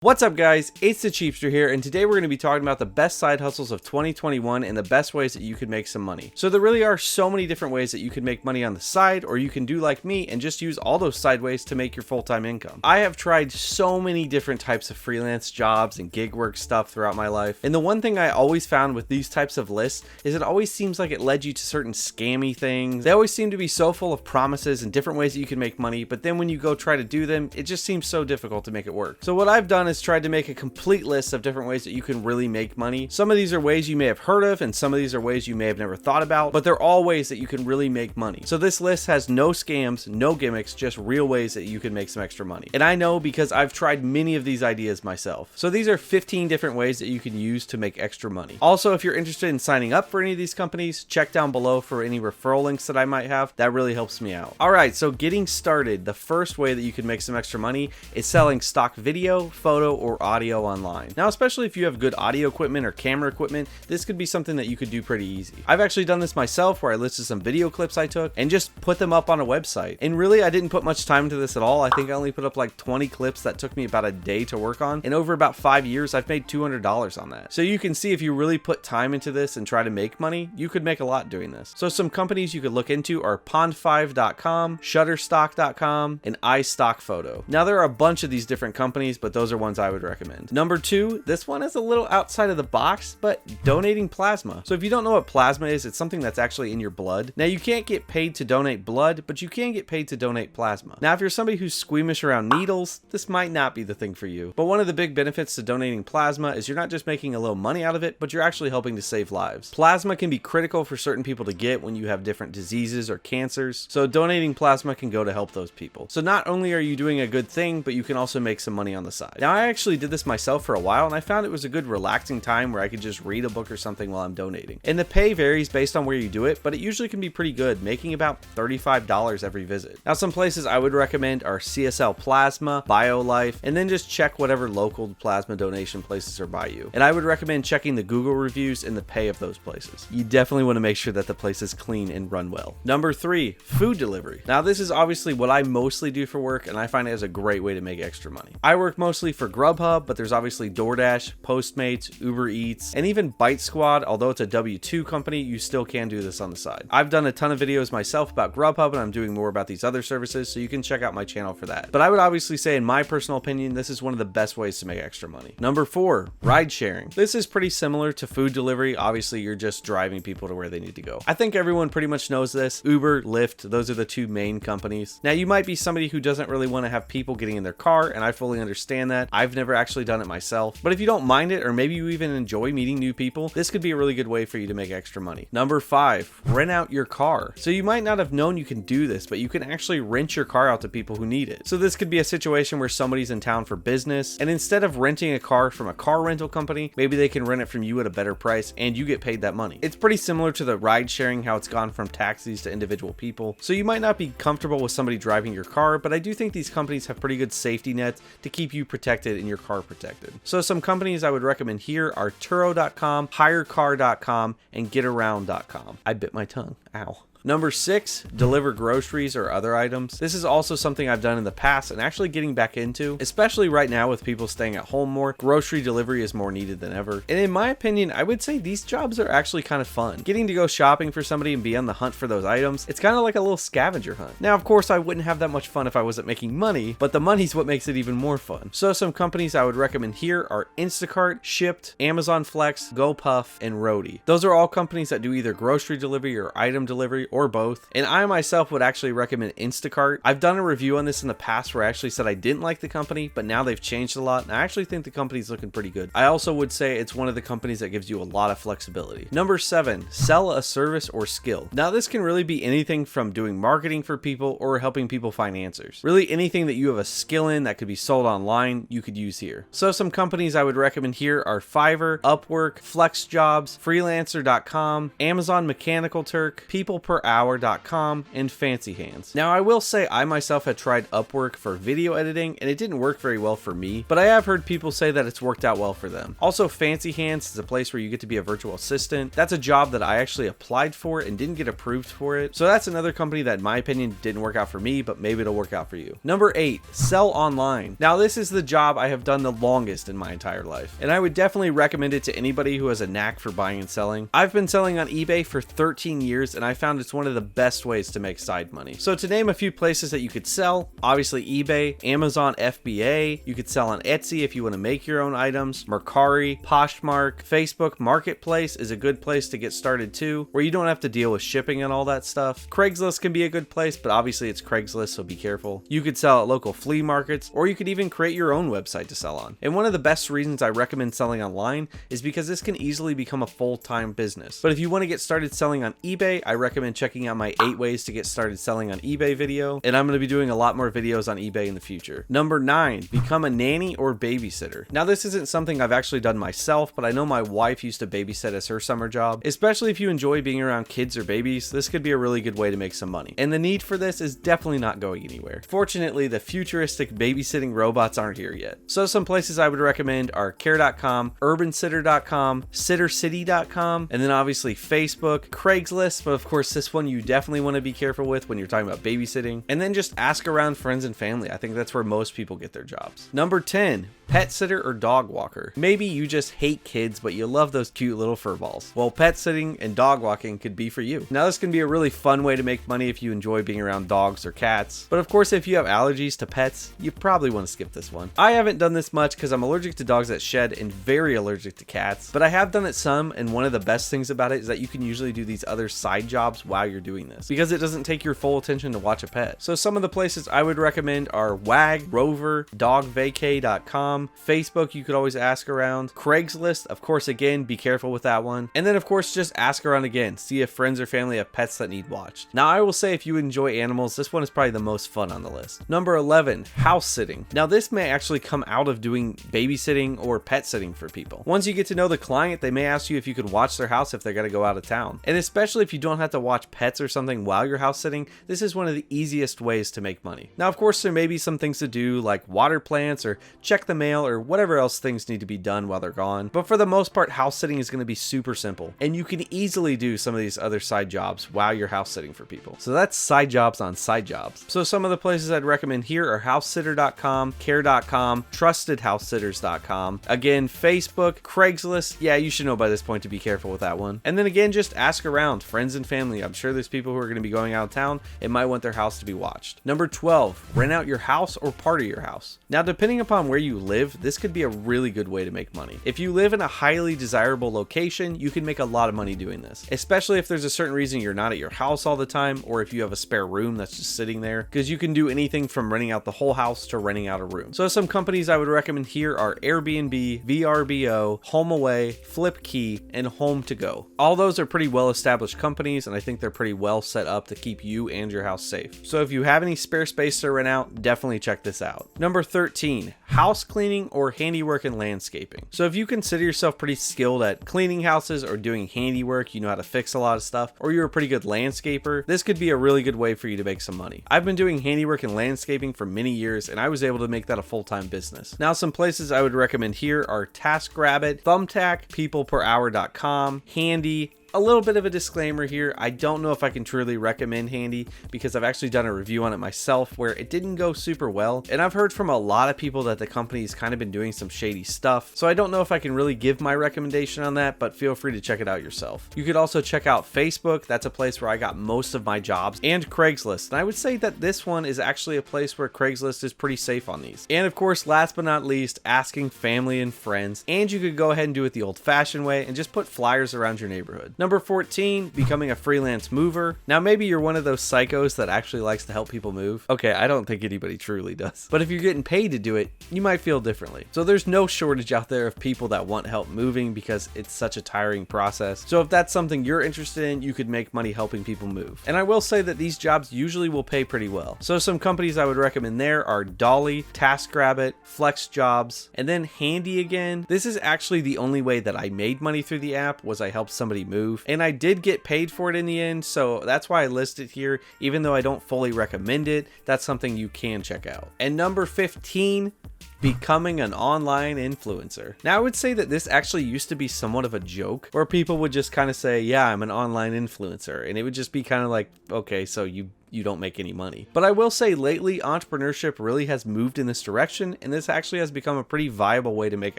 What's up guys, it's the Cheapster here, and today we're going to be talking about the best side hustles of 2021 and the best ways that you can make some money. So there really are so many different ways that you can make money on the side, or you can do like me and just use all those side ways to make your full-time income. I have tried so many different types of freelance jobs and gig work stuff throughout my life, and the one thing I always found with these types of lists is it always seems like it led you to certain scammy things. They always seem to be so full of promises and different ways that you can make money, but then when you go try to do them, it just seems so difficult to make it work. So what I've done is tried to make a complete list of different ways that you can really make money. Some of these are ways you may have heard of, and some of these are ways you may have never thought about, but they're all ways that you can really make money. So this list has no scams, no gimmicks, just real ways that you can make some extra money. And I know because I've tried many of these ideas myself. So these are 15 different ways that you can use to make extra money. Also, if you're interested in signing up for any of these companies, check down below for any referral links that I might have. That really helps me out. All right, so getting started, the first way that you can make some extra money is selling stock video, photo, or audio online. Now, especially if you have good audio equipment or camera equipment, this could be something that you could do pretty easy. I've actually done this myself where I listed some video clips I took and just put them up on a website. And really, I didn't put much time into this at all. I think I only put up like 20 clips that took me about a day to work on. And over about 5 years, I've made $200 on that. So you can see if you really put time into this and try to make money, you could make a lot doing this. So some companies you could look into are pond5.com, shutterstock.com, and iStockPhoto. Now there are a bunch of these different companies, but those are ones I would recommend. Number 2, this one is a little outside of the box, but donating plasma. So if you don't know what plasma is, it's something that's actually in your blood. Now you can't get paid to donate blood, but you can get paid to donate plasma. Now if you're somebody who's squeamish around needles, this might not be the thing for you. But one of the big benefits to donating plasma is you're not just making a little money out of it, but you're actually helping to save lives. Plasma can be critical for certain people to get when you have different diseases or cancers. So donating plasma can go to help those people. So not only are you doing a good thing, but you can also make some money on the side. Now I actually did this myself for a while, and I found it was a good relaxing time where I could just read a book or something while I'm donating. And the pay varies based on where you do it, but it usually can be pretty good, making about $35 every visit. Now some places I would recommend are CSL Plasma, BioLife, and then just check whatever local plasma donation places are by you. And I would recommend checking the Google reviews and the pay of those places. You definitely want to make sure that the place is clean and run well. Number 3, food delivery. Now this is obviously what I mostly do for work, and I find it as a great way to make extra money. I work mostly for Grubhub, but there's obviously DoorDash, Postmates, Uber Eats, and even Bite Squad. Although it's a W-2 company, you still can do this on the side. I've done a ton of videos myself about Grubhub, and I'm doing more about these other services, so you can check out my channel for that. But I would obviously say, in my personal opinion, this is one of the best ways to make extra money. Number 4, ride sharing. This is pretty similar to food delivery. Obviously, you're just driving people to where they need to go. I think everyone pretty much knows this. Uber, Lyft, those are the two main companies. Now, you might be somebody who doesn't really want to have people getting in their car, and I fully understand that. I've never actually done it myself, but if you don't mind it, or maybe you even enjoy meeting new people, this could be a really good way for you to make extra money. Number 5, rent out your car. So you might not have known you can do this, but you can actually rent your car out to people who need it. So this could be a situation where somebody's in town for business, and instead of renting a car from a car rental company, maybe they can rent it from you at a better price, and you get paid that money. It's pretty similar to the ride sharing, how it's gone from taxis to individual people. So you might not be comfortable with somebody driving your car, but I do think these companies have pretty good safety nets to keep you protected and your car protected. So some companies I would recommend here are Turo.com, HireCar.com, and GetAround.com. I bit my tongue. Ow. Number 6, deliver groceries or other items. This is also something I've done in the past and actually getting back into, especially right now with people staying at home more. Grocery delivery is more needed than ever. And in my opinion, I would say these jobs are actually kind of fun. Getting to go shopping for somebody and be on the hunt for those items, it's kind of like a little scavenger hunt. Now, of course, I wouldn't have that much fun if I wasn't making money, but the money's what makes it even more fun. So some companies I would recommend here are Instacart, Shipt, Amazon Flex, GoPuff, and Roadie. Those are all companies that do either grocery delivery or item delivery, or both. And I myself would actually recommend Instacart. I've done a review on this in the past where I actually said I didn't like the company, but now they've changed a lot, and I actually think the company's looking pretty good. I also would say it's one of the companies that gives you a lot of flexibility. Number 7, sell a service or skill. Now this can really be anything from doing marketing for people or helping people find answers. Really anything that you have a skill in that could be sold online, you could use here. So some companies I would recommend here are Fiverr, Upwork, FlexJobs, Freelancer.com, Amazon Mechanical Turk, People Per peopleperhour.com, and Fancy Hands. Now I will say I myself had tried Upwork for video editing and it didn't work very well for me, but I have heard people say that it's worked out well for them. Also, Fancy Hands is a place where you get to be a virtual assistant. That's a job that I actually applied for and didn't get approved for it. So that's another company that in my opinion didn't work out for me, but maybe it'll work out for you. Number 8, sell online. Now this is the job I have done the longest in my entire life, and I would definitely recommend it to anybody who has a knack for buying and selling. I've been selling on eBay for 13 years and I found it's one of the best ways to make side money. So to name a few places that you could sell, obviously eBay, Amazon FBA, you could sell on Etsy if you want to make your own items, Mercari, Poshmark, Facebook Marketplace is a good place to get started too, where you don't have to deal with shipping and all that stuff. Craigslist can be a good place, but obviously it's Craigslist, so be careful. You could sell at local flea markets, or you could even create your own website to sell on. And one of the best reasons I recommend selling online is because this can easily become a full-time business. But if you want to get started selling on eBay, I recommend checking out my 8 ways to get started selling on eBay video, and I'm going to be doing a lot more videos on eBay in the future. Number 9, become a nanny or babysitter. Now this isn't something I've actually done myself, but I know my wife used to babysit as her summer job. Especially if you enjoy being around kids or babies, this could be a really good way to make some money. And the need for this is definitely not going anywhere. Fortunately, the futuristic babysitting robots aren't here yet. So some places I would recommend are care.com, urbansitter.com, sittercity.com, and then obviously Facebook, Craigslist, but of course this one you definitely want to be careful with when you're talking about babysitting. And then just ask around friends and family. I think that's where most people get their jobs. Number 10, pet sitter or dog walker. Maybe you just hate kids, but you love those cute little fur balls. Well, pet sitting and dog walking could be for you. Now this can be a really fun way to make money if you enjoy being around dogs or cats, but of course if you have allergies to pets, you probably want to skip this one. I haven't done this much because I'm allergic to dogs that shed and very allergic to cats, but I have done it some, and one of the best things about it is that you can usually do these other side jobs while you're doing this, because it doesn't take your full attention to watch a pet. So some of the places I would recommend are Wag, Rover, dogvacay.com, Facebook you could always ask around, Craigslist, of course again, be careful with that one, and then of course just ask around again, see if friends or family have pets that need watched. Now I will say if you enjoy animals, this one is probably the most fun on the list. Number 11, house sitting. Now this may actually come out of doing babysitting or pet sitting for people. Once you get to know the client, they may ask you if you could watch their house if they're going to go out of town. And especially if you don't have to watch pets or something while you're house sitting, this is one of the easiest ways to make money. Now of course there may be some things to do like water plants or check the mail or whatever else things need to be done while they're gone, but for the most part house sitting is going to be super simple, and you can easily do some of these other side jobs while you're house sitting for people. So that's side jobs on side jobs. So some of the places I'd recommend here are housesitter.com, care.com, trustedhousesitters.com, again Facebook, Craigslist. Yeah, you should know by this point to be careful with that one. And then again, just ask around friends and family. I'm sure there's people who are going to be going out of town and might want their house to be watched. Number 12, rent out your house or part of your house. Now depending upon where you live, this could be a really good way to make money. If you live in a highly desirable location, you can make a lot of money doing this, especially if there's a certain reason you're not at your house all the time, or if you have a spare room that's just sitting there, because you can do anything from renting out the whole house to renting out a room. So some companies I would recommend here are Airbnb, VRBO, HomeAway, Flipkey, and Home2Go. All those are pretty well established companies, and I think they're pretty well set up to keep you and your house safe. So if you have any spare space to rent out, definitely check this out. Number 13, house cleaning or handiwork and landscaping. So if you consider yourself pretty skilled at cleaning houses or doing handiwork, you know how to fix a lot of stuff, or you're a pretty good landscaper, this could be a really good way for you to make some money. I've been doing handiwork and landscaping for many years, and I was able to make that a full-time business. Now some places I would recommend here are TaskRabbit, Thumbtack, peopleperhour.com, Handy. A little bit of a disclaimer here, I don't know if I can truly recommend Handy because I've actually done a review on it myself where it didn't go super well, and I've heard from a lot of people that the company's kind of been doing some shady stuff, so I don't know if I can really give my recommendation on that, but feel free to check it out yourself. You could also check out Facebook, that's a place where I got most of my jobs, and Craigslist, and I would say that this one is actually a place where Craigslist is pretty safe on these. And of course, last but not least, asking family and friends, and you could go ahead and do it the old-fashioned way and just put flyers around your neighborhood. Number 14, becoming a freelance mover. Now maybe you're one of those psychos that actually likes to help people move. Okay, I don't think anybody truly does. But if you're getting paid to do it, you might feel differently. So there's no shortage out there of people that want help moving because it's such a tiring process. So if that's something you're interested in, you could make money helping people move. And I will say that these jobs usually will pay pretty well. So some companies I would recommend there are Dolly, TaskRabbit, Flex Jobs, and then Handy again. This is actually the only way that I made money through the app was I helped somebody move. spoof, and I did get paid for it in the end, so that's why I list it here. Even though I don't fully recommend it, that's something you can check out. And number 15, becoming an online influencer. Now, I would say that this actually used to be somewhat of a joke, where people would just kind of say, yeah, I'm an online influencer, and it would just be kind of like, okay, so you don't make any money. But I will say lately, entrepreneurship really has moved in this direction, and this actually has become a pretty viable way to make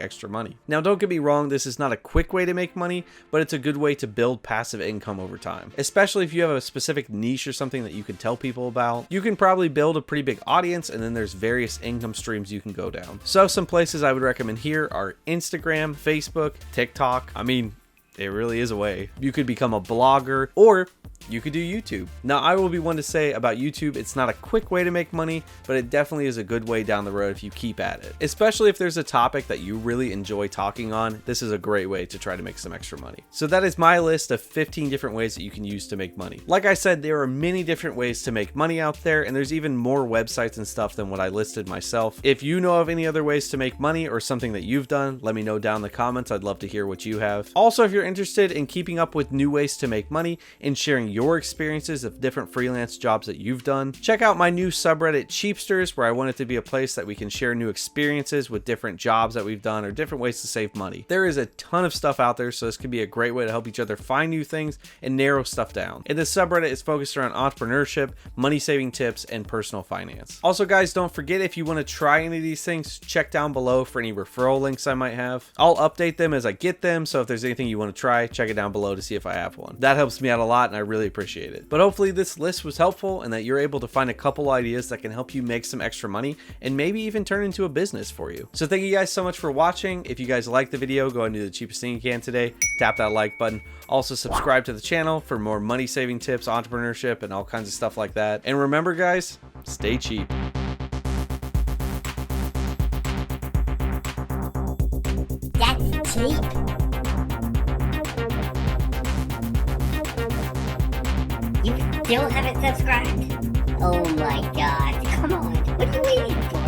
extra money. Now, don't get me wrong, this is not a quick way to make money, but it's a good way to build passive income over time. Especially if you have a specific niche or something that you can tell people about. You can probably build a pretty big audience, and then there's various income streams you can go down. So some places I would recommend here are Instagram, Facebook, TikTok. I mean, it really is a way. You could become a blogger, or you could do YouTube. Now, I will be one to say about YouTube, it's not a quick way to make money, but it definitely is a good way down the road if you keep at it. Especially if there's a topic that you really enjoy talking on, this is a great way to try to make some extra money. So that is my list of 15 different ways that you can use to make money. Like I said, there are many different ways to make money out there, and there's even more websites and stuff than what I listed myself. If you know of any other ways to make money or something that you've done, let me know down in the comments. I'd love to hear what you have. Also, if you're interested in keeping up with new ways to make money and sharing your experiences of different freelance jobs that you've done, check out my new subreddit Cheapsters, where I want it to be a place that we can share new experiences with different jobs that we've done or different ways to save money. There is a ton of stuff out there, so this can be a great way to help each other find new things and narrow stuff down. And this subreddit is focused around entrepreneurship, money saving tips, and personal finance. Also, guys, don't forget, if you want to try any of these things, check down below for any referral links I might have. I'll update them as I get them, so if there's anything you want to try, check it down below to see if I have one. That helps me out a lot, and I really appreciate it. But hopefully this list was helpful and that you're able to find a couple ideas that can help you make some extra money and maybe even turn into a business for you. So thank you guys so much for watching. If you guys liked the video, go ahead and do the cheapest thing you can today. Tap that like button. Also subscribe to the channel for more money saving tips, entrepreneurship, and all kinds of stuff like that. And remember, guys, stay cheap. That's cheap. You still haven't subscribed? Oh my god, come on, what are you waiting for?